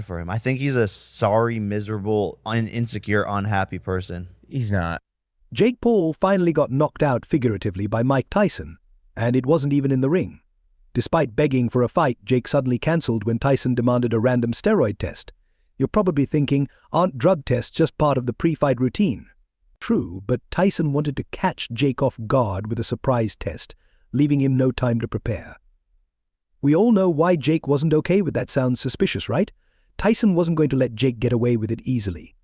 for him. I think he's a sorry, miserable, insecure, unhappy person. He's not. Jake Paul finally got knocked out figuratively by Mike Tyson, and it wasn't even in the ring. Despite begging for a fight, Jake suddenly cancelled when Tyson demanded a random steroid test. You're probably thinking, aren't drug tests just part of the pre-fight routine? True, but Tyson wanted to catch Jake off guard with a surprise test, leaving him no time to prepare. We all know why Jake wasn't okay with that. Sounds suspicious, right? Tyson wasn't going to let Jake get away with it easily.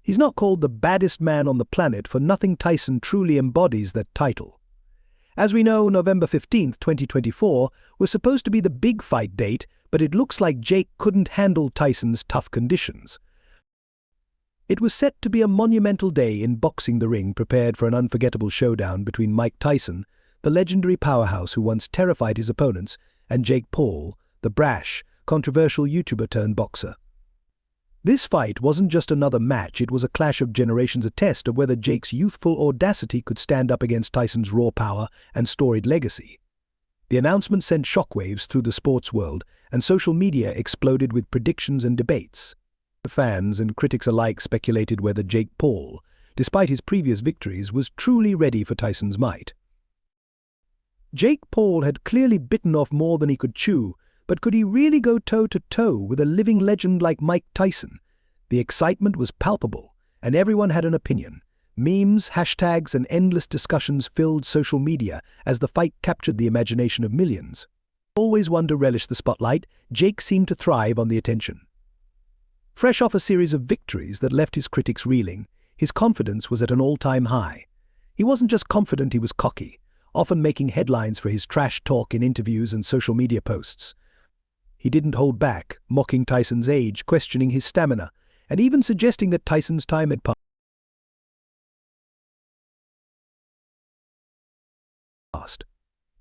He's not called the baddest man on the planet for nothing. Tyson truly embodies that title. As we know, November 15th, 2024 was supposed to be the big fight date, but it looks like Jake couldn't handle Tyson's tough conditions. It was set to be a monumental day in boxing. The ring prepared for an unforgettable showdown between Mike Tyson, the legendary powerhouse who once terrified his opponents, and Jake Paul, the brash, controversial YouTuber turned boxer. This fight wasn't just another match, it was a clash of generations, a test of whether Jake's youthful audacity could stand up against Tyson's raw power and storied legacy. The announcement sent shockwaves through the sports world, and social media exploded with predictions and debates. Fans and critics alike speculated whether Jake Paul, despite his previous victories, was truly ready for Tyson's might. Jake Paul had clearly bitten off more than he could chew, but could he really go toe-to-toe with a living legend like Mike Tyson? The excitement was palpable, and everyone had an opinion. Memes, hashtags, and endless discussions filled social media as the fight captured the imagination of millions. Always one to relish the spotlight, Jake seemed to thrive on the attention. Fresh off a series of victories that left his critics reeling, his confidence was at an all-time high. He wasn't just confident, he was cocky, often making headlines for his trash talk in interviews and social media posts. He didn't hold back, mocking Tyson's age, questioning his stamina, and even suggesting that Tyson's time had passed.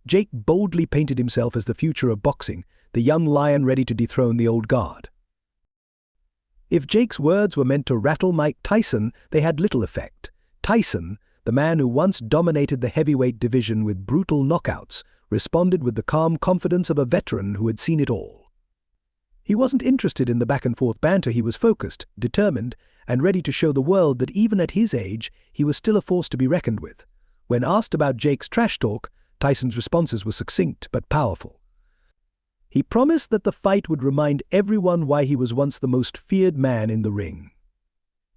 Jake boldly painted himself as the future of boxing, the young lion ready to dethrone the old guard. If Jake's words were meant to rattle Mike Tyson, they had little effect. Tyson, the man who once dominated the heavyweight division with brutal knockouts, responded with the calm confidence of a veteran who had seen it all. He wasn't interested in the back-and-forth banter. He was focused, determined, and ready to show the world that even at his age, he was still a force to be reckoned with. When asked about Jake's trash talk, Tyson's responses were succinct but powerful. He promised that the fight would remind everyone why he was once the most feared man in the ring.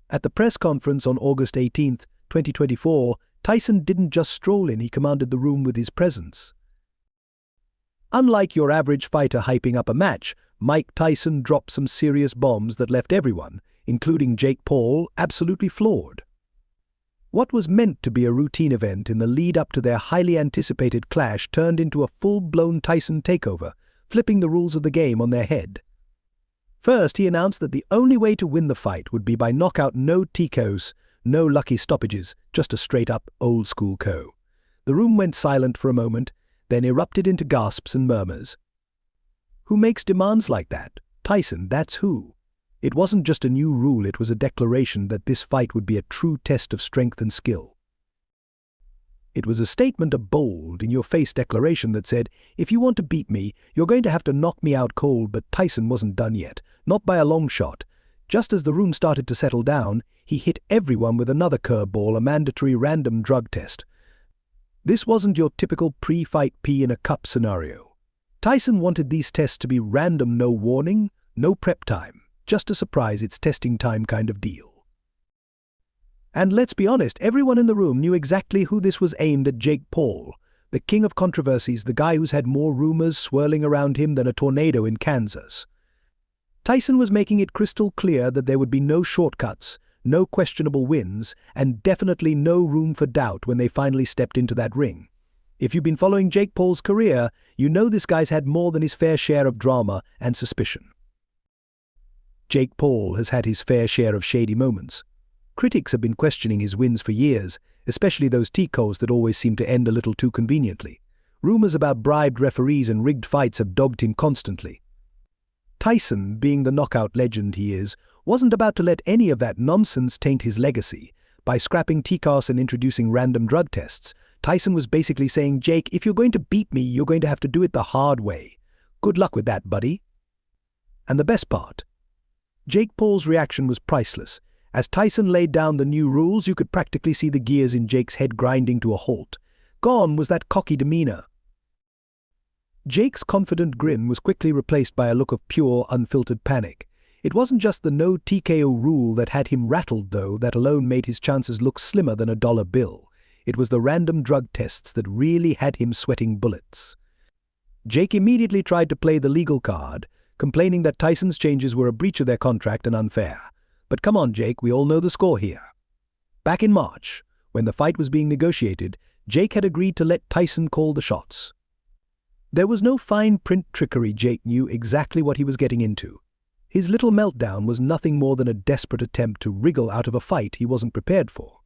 At the press conference on August 18, 2024, Tyson didn't just stroll in, he commanded the room with his presence. Unlike your average fighter hyping up a match, Mike Tyson dropped some serious bombs that left everyone, including Jake Paul, absolutely floored. What was meant to be a routine event in the lead-up to their highly anticipated clash turned into a full-blown Tyson takeover, flipping the rules of the game on their head. First, he announced that the only way to win the fight would be by knockout, no TKOs, no lucky stoppages, just a straight-up, old-school KO. The room went silent for a moment, then erupted into gasps and murmurs. Who makes demands like that? Tyson, that's who. It wasn't just a new rule, it was a declaration that this fight would be a true test of strength and skill. It was a statement, a bold, in-your-face declaration that said, if you want to beat me, you're going to have to knock me out cold. But Tyson wasn't done yet, not by a long shot. Just as the room started to settle down, he hit everyone with another curveball, a mandatory random drug test. This wasn't your typical pre-fight pea in a cup scenario. Tyson wanted these tests to be random, no warning, no prep time, just a surprise, it's testing time kind of deal. And let's be honest, everyone in the room knew exactly who this was aimed at: Jake Paul, the king of controversies, the guy who's had more rumors swirling around him than a tornado in Kansas. Tyson was making it crystal clear that there would be no shortcuts, no questionable wins, and definitely no room for doubt when they finally stepped into that ring. If you've been following Jake Paul's career, you know this guy's had more than his fair share of drama and suspicion. Jake Paul has had his fair share of shady moments. Critics have been questioning his wins for years, especially those TKOs that always seem to end a little too conveniently. Rumors about bribed referees and rigged fights have dogged him constantly. Tyson, being the knockout legend he is, wasn't about to let any of that nonsense taint his legacy. By scrapping TKOs and introducing random drug tests, Tyson was basically saying, Jake, if you're going to beat me, you're going to have to do it the hard way. Good luck with that, buddy. And the best part, Jake Paul's reaction was priceless. As Tyson laid down the new rules, you could practically see the gears in Jake's head grinding to a halt. Gone was that cocky demeanor. Jake's confident grin was quickly replaced by a look of pure, unfiltered panic. It wasn't just the no TKO rule that had him rattled, though. That alone made his chances look slimmer than a dollar bill. It was the random drug tests that really had him sweating bullets. Jake immediately tried to play the legal card, complaining that Tyson's changes were a breach of their contract and unfair. But come on, Jake, we all know the score here. Back in March, when the fight was being negotiated, Jake had agreed to let Tyson call the shots. There was no fine print trickery. Jake knew exactly what he was getting into. His little meltdown was nothing more than a desperate attempt to wriggle out of a fight he wasn't prepared for.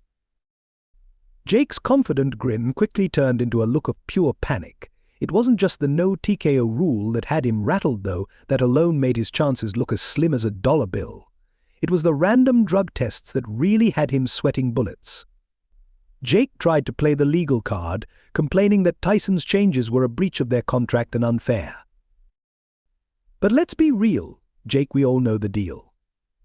Jake's confident grin quickly turned into a look of pure panic. It wasn't just the no TKO rule that had him rattled, though. That alone made his chances look as slim as a dollar bill. It was the random drug tests that really had him sweating bullets. Jake tried to play the legal card, complaining that Tyson's changes were a breach of their contract and unfair. But let's be real, Jake, we all know the deal.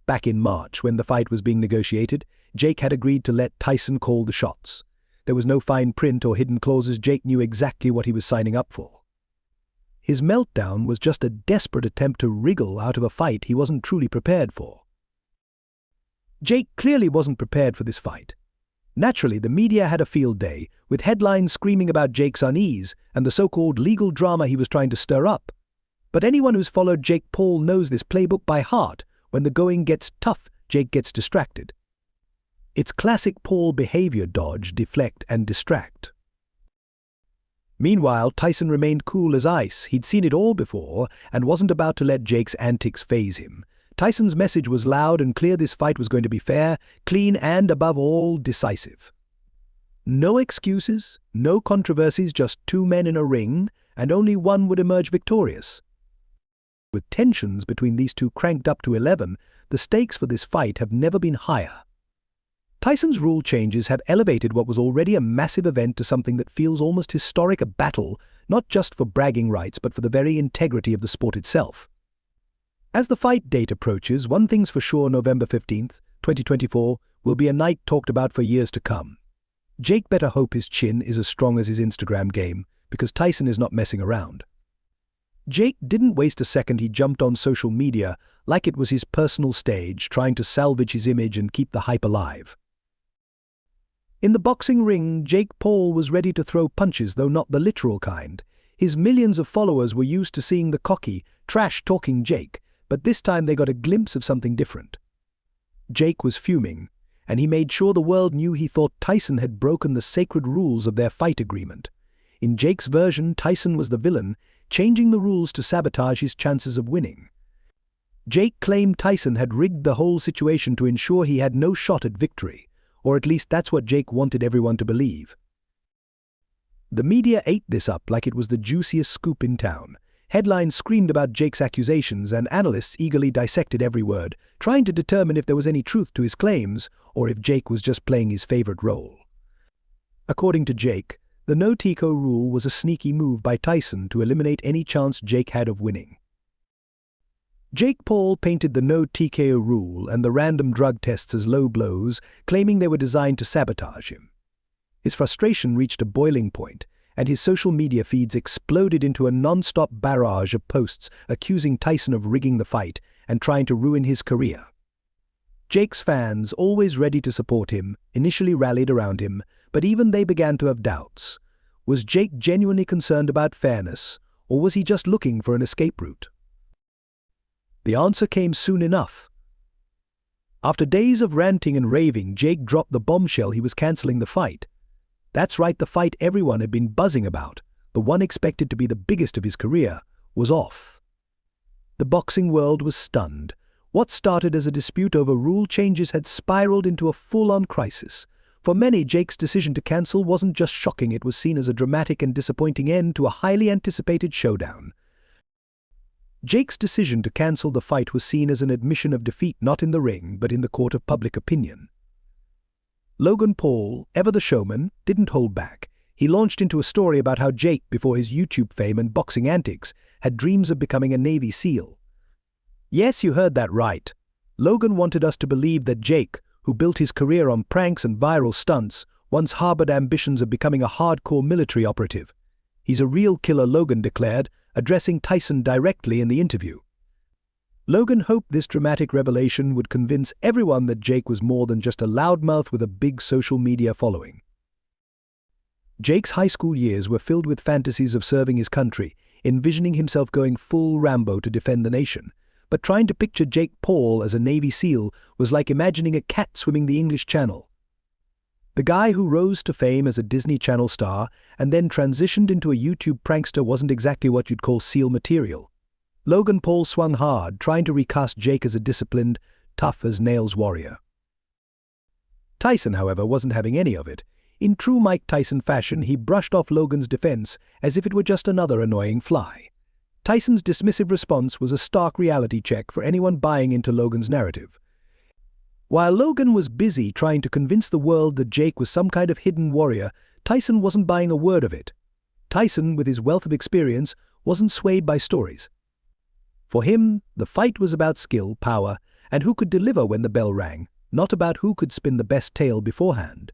Back in March, when the fight was being negotiated, Jake had agreed to let Tyson call the shots. There was no fine print or hidden clauses. Jake knew exactly what he was signing up for. His meltdown was just a desperate attempt to wriggle out of a fight he wasn't truly prepared for. Jake clearly wasn't prepared for this fight. Naturally, the media had a field day, with headlines screaming about Jake's unease and the so-called legal drama he was trying to stir up. But anyone who's followed Jake Paul knows this playbook by heart. When the going gets tough, Jake gets distracted. It's classic Paul behavior: dodge, deflect, and distract. Meanwhile, Tyson remained cool as ice. He'd seen it all before and wasn't about to let Jake's antics faze him. Tyson's message was loud and clear: this fight was going to be fair, clean, and above all, decisive. No excuses, no controversies, just two men in a ring, and only one would emerge victorious. With tensions between these two cranked up to 11, the stakes for this fight have never been higher. Tyson's rule changes have elevated what was already a massive event to something that feels almost historic, a battle, not just for bragging rights, but for the very integrity of the sport itself. As the fight date approaches, one thing's for sure: November 15th, 2024, will be a night talked about for years to come. Jake better hope his chin is as strong as his Instagram game, because Tyson is not messing around. Jake didn't waste a second. He jumped on social media like it was his personal stage, trying to salvage his image and keep the hype alive. In the boxing ring, Jake Paul was ready to throw punches, though not the literal kind. His millions of followers were used to seeing the cocky, trash-talking Jake, but this time they got a glimpse of something different. Jake was fuming, and he made sure the world knew he thought Tyson had broken the sacred rules of their fight agreement. In Jake's version, Tyson was the villain, changing the rules to sabotage his chances of winning. Jake claimed Tyson had rigged the whole situation to ensure he had no shot at victory, or at least that's what Jake wanted everyone to believe. The media ate this up like it was the juiciest scoop in town. Headlines screamed about Jake's accusations, and analysts eagerly dissected every word, trying to determine if there was any truth to his claims or if Jake was just playing his favorite role. According to Jake, the no TKO rule was a sneaky move by Tyson to eliminate any chance Jake had of winning. Jake Paul painted the no TKO rule and the random drug tests as low blows, claiming they were designed to sabotage him. His frustration reached a boiling point, and his social media feeds exploded into a non-stop barrage of posts accusing Tyson of rigging the fight and trying to ruin his career. Jake's fans, always ready to support him, initially rallied around him, but even they began to have doubts. Was Jake genuinely concerned about fairness, or was he just looking for an escape route? The answer came soon enough. After days of ranting and raving, Jake dropped the bombshell he was canceling the fight. That's right, the fight everyone had been buzzing about, the one expected to be the biggest of his career, was off. The boxing world was stunned. What started as a dispute over rule changes had spiraled into a full-on crisis. For many, Jake's decision to cancel wasn't just shocking, it was seen as a dramatic and disappointing end to a highly anticipated showdown. Jake's decision to cancel the fight was seen as an admission of defeat, not in the ring, but in the court of public opinion. Logan Paul, ever the showman, didn't hold back. He launched into a story about how Jake, before his YouTube fame and boxing antics, had dreams of becoming a Navy SEAL. Yes, you heard that right. Logan wanted us to believe that Jake, who built his career on pranks and viral stunts, once harbored ambitions of becoming a hardcore military operative. He's a real killer, Logan declared, addressing Tyson directly in the interview. Logan hoped this dramatic revelation would convince everyone that Jake was more than just a loudmouth with a big social media following. Jake's high school years were filled with fantasies of serving his country, envisioning himself going full Rambo to defend the nation. But trying to picture Jake Paul as a Navy SEAL was like imagining a cat swimming the English Channel. The guy who rose to fame as a Disney Channel star and then transitioned into a YouTube prankster wasn't exactly what you'd call SEAL material. Logan Paul swung hard, trying to recast Jake as a disciplined, tough-as-nails warrior. Tyson, however, wasn't having any of it. In true Mike Tyson fashion, he brushed off Logan's defense as if it were just another annoying fly. Tyson's dismissive response was a stark reality check for anyone buying into Logan's narrative. While Logan was busy trying to convince the world that Jake was some kind of hidden warrior, Tyson wasn't buying a word of it. Tyson, with his wealth of experience, wasn't swayed by stories. For him, the fight was about skill, power, and who could deliver when the bell rang, not about who could spin the best tale beforehand.